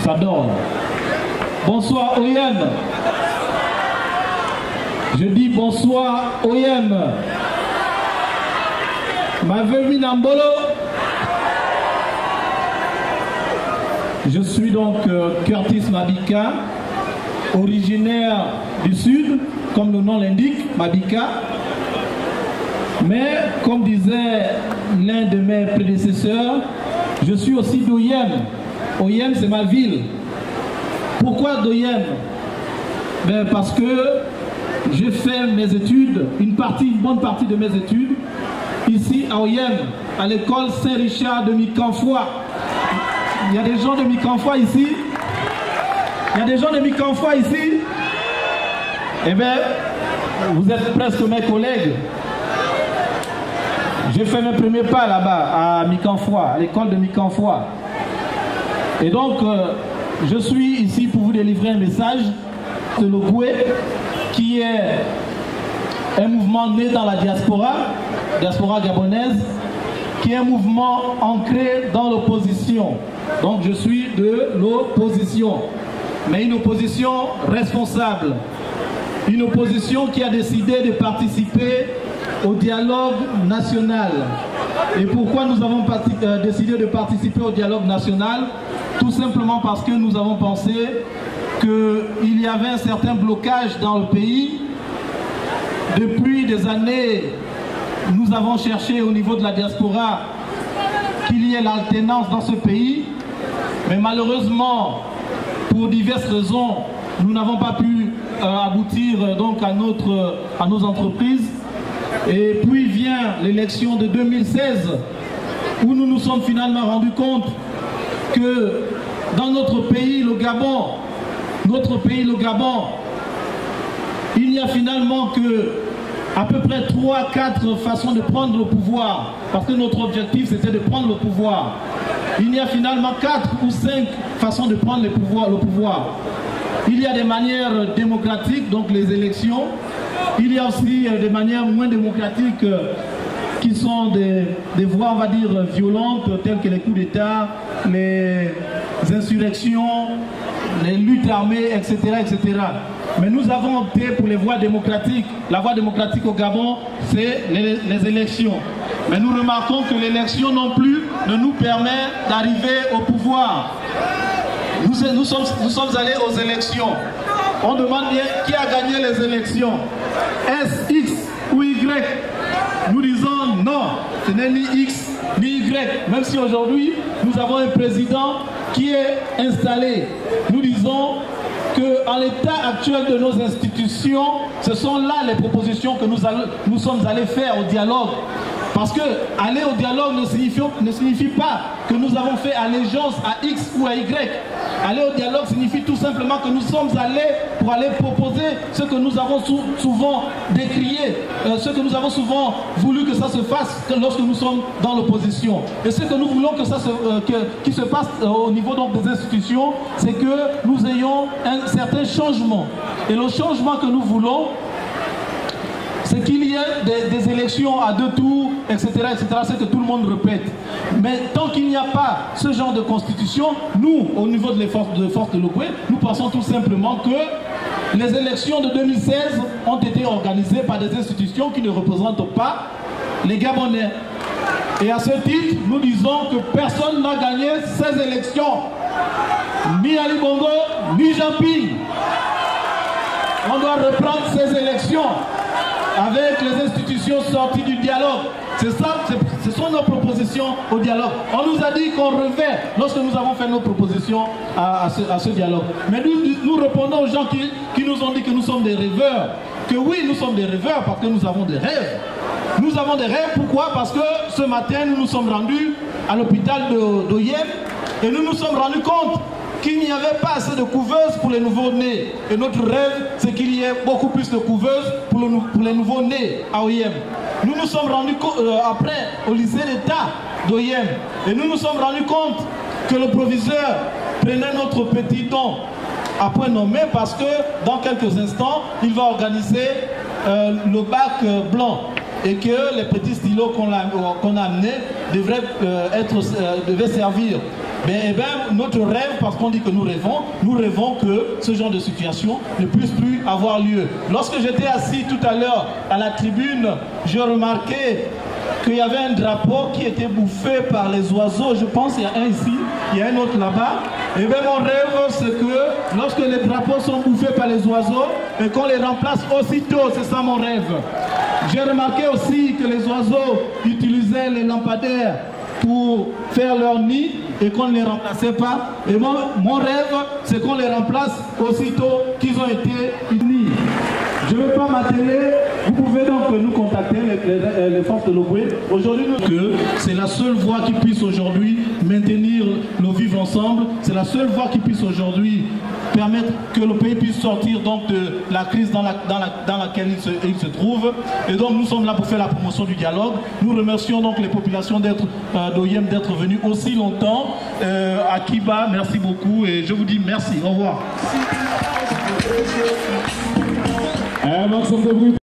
Ça donne. Bonsoir OIM. Je dis bonsoir OIM. Mavemi Nambolo. Je suis donc Curtis Mabika, originaire du Sud, comme le nom l'indique, Mabika. Mais comme disait l'un de mes prédécesseurs, je suis aussi d'Oyem. Oyem, c'est ma ville. Pourquoi d'Oyem? Ben parce que j'ai fait mes études, une bonne partie de mes études, ici à Oyem, à l'école Saint-Richard de Micanfoy. Il y a des gens de Micanfoy ici? Il y a des gens de Micanfoy ici? Eh bien, vous êtes presque mes collègues. J'ai fait mes premiers pas là-bas, à Micanfoy, à l'école de Micanfoy. Et donc, je suis ici pour vous délivrer un message de l'Ogoué, qui est un mouvement né dans la diaspora gabonaise, qui est un mouvement ancré dans l'opposition. Donc je suis de l'opposition, mais une opposition responsable, une opposition qui a décidé de participer au dialogue national. Et pourquoi nous avons décidé de participer au dialogue national? Tout simplement parce que nous avons pensé qu'il y avait un certain blocage dans le pays. Depuis des années, nous avons cherché au niveau de la diaspora qu'il y ait l'alternance dans ce pays. Mais malheureusement, pour diverses raisons, nous n'avons pas pu aboutir donc à nos entreprises. Et puis vient l'élection de 2016, où nous nous sommes finalement rendus compte que dans notre pays, le Gabon, il n'y a finalement que à peu près 3-4 façons de prendre le pouvoir, parce que notre objectif c'était de prendre le pouvoir. Il y a finalement 4 ou 5 façons de prendre le pouvoir. Il y a des manières démocratiques, donc les élections. Il y a aussi des manières moins démocratiques qui sont des voies, on va dire, violentes, telles que les coups d'État, les insurrections, les luttes armées, etc., etc. Mais nous avons opté pour les voies démocratiques. La voie démocratique au Gabon, c'est les élections. Mais nous remarquons que l'élection non plus ne nous permet d'arriver au pouvoir. Nous sommes allés aux élections. On demande bien qui a gagné les élections. S, X ou Y? Nous disons non, ce n'est ni X ni Y. Même si aujourd'hui, nous avons un président qui est installé. Nous disons qu'en l'état actuel de nos institutions, ce sont là les propositions que nous sommes allés faire au dialogue. Parce que aller au dialogue ne signifie pas que nous avons fait allégeance à X ou à Y. Aller au dialogue signifie tout simplement que nous sommes allés pour aller proposer ce que nous avons souvent décrié, ce que nous avons souvent voulu que ça se fasse lorsque nous sommes dans l'opposition. Et ce que nous voulons qu'il se passe au niveau donc des institutions, c'est que nous ayons un certain changement. Et le changement que nous voulons, c'est qu'il y ait des élections à 2 tours, etc., c'est que tout le monde répète. Mais tant qu'il n'y a pas ce genre de constitution, nous, au niveau de forces de l'Ogoué, nous pensons tout simplement que les élections de 2016 ont été organisées par des institutions qui ne représentent pas les Gabonais. Et à ce titre, nous disons que personne n'a gagné ces élections. Ni Ali Bongo, ni Jean-Ping. On doit reprendre ces élections avec les institutions sorties du dialogue. C'est ça, ce sont nos propositions au dialogue. On nous a dit qu'on revient lorsque nous avons fait nos propositions à ce dialogue. Mais nous répondons aux gens qui nous ont dit que nous sommes des rêveurs. Que oui, nous sommes des rêveurs parce que nous avons des rêves. Nous avons des rêves, pourquoi? Parce que ce matin, nous nous sommes rendus à l'hôpital d'Oyem et nous nous sommes rendus compte qu'il n'y avait pas assez de couveuses pour les nouveaux-nés. Et notre rêve, c'est qu'il y ait beaucoup plus de couveuses pour les nouveaux-nés à Oyem. Nous nous sommes rendus après au lycée d'État d'Oyem. Et nous nous sommes rendus compte que le proviseur prenait notre petit don à point nommé parce que dans quelques instants, il va organiser le bac blanc et que les petits stylos qu'on a amenés devaient servir. Mais notre rêve, parce qu'on dit que nous rêvons que ce genre de situation ne puisse plus avoir lieu. Lorsque j'étais assis tout à l'heure à la tribune, j'ai remarqué qu'il y avait un drapeau qui était bouffé par les oiseaux. Je pense qu'il y a un ici, il y a un autre là-bas. Et bien mon rêve, c'est que lorsque les drapeaux sont bouffés par les oiseaux, et qu'on les remplace aussitôt, c'est ça mon rêve. J'ai remarqué aussi que les oiseaux utilisaient les lampadaires pour faire leur nid et qu'on ne les remplaçait pas. Et mon rêve, c'est qu'on les remplace aussitôt qu'ils ont été unis. Je ne veux pas m'atteler. Vous pouvez donc nous contacter, les forces de l'Obré. Aujourd'hui, c'est la seule voie qui puisse aujourd'hui maintenir le vivre ensemble. C'est la seule voie qui puisse aujourd'hui permettre que le pays puisse sortir donc de la crise dans laquelle il se trouve. Et donc nous sommes là pour faire la promotion du dialogue. Nous remercions donc les populations d'Oyem d'être venues aussi longtemps. Akiba, merci beaucoup et je vous dis merci. Au revoir.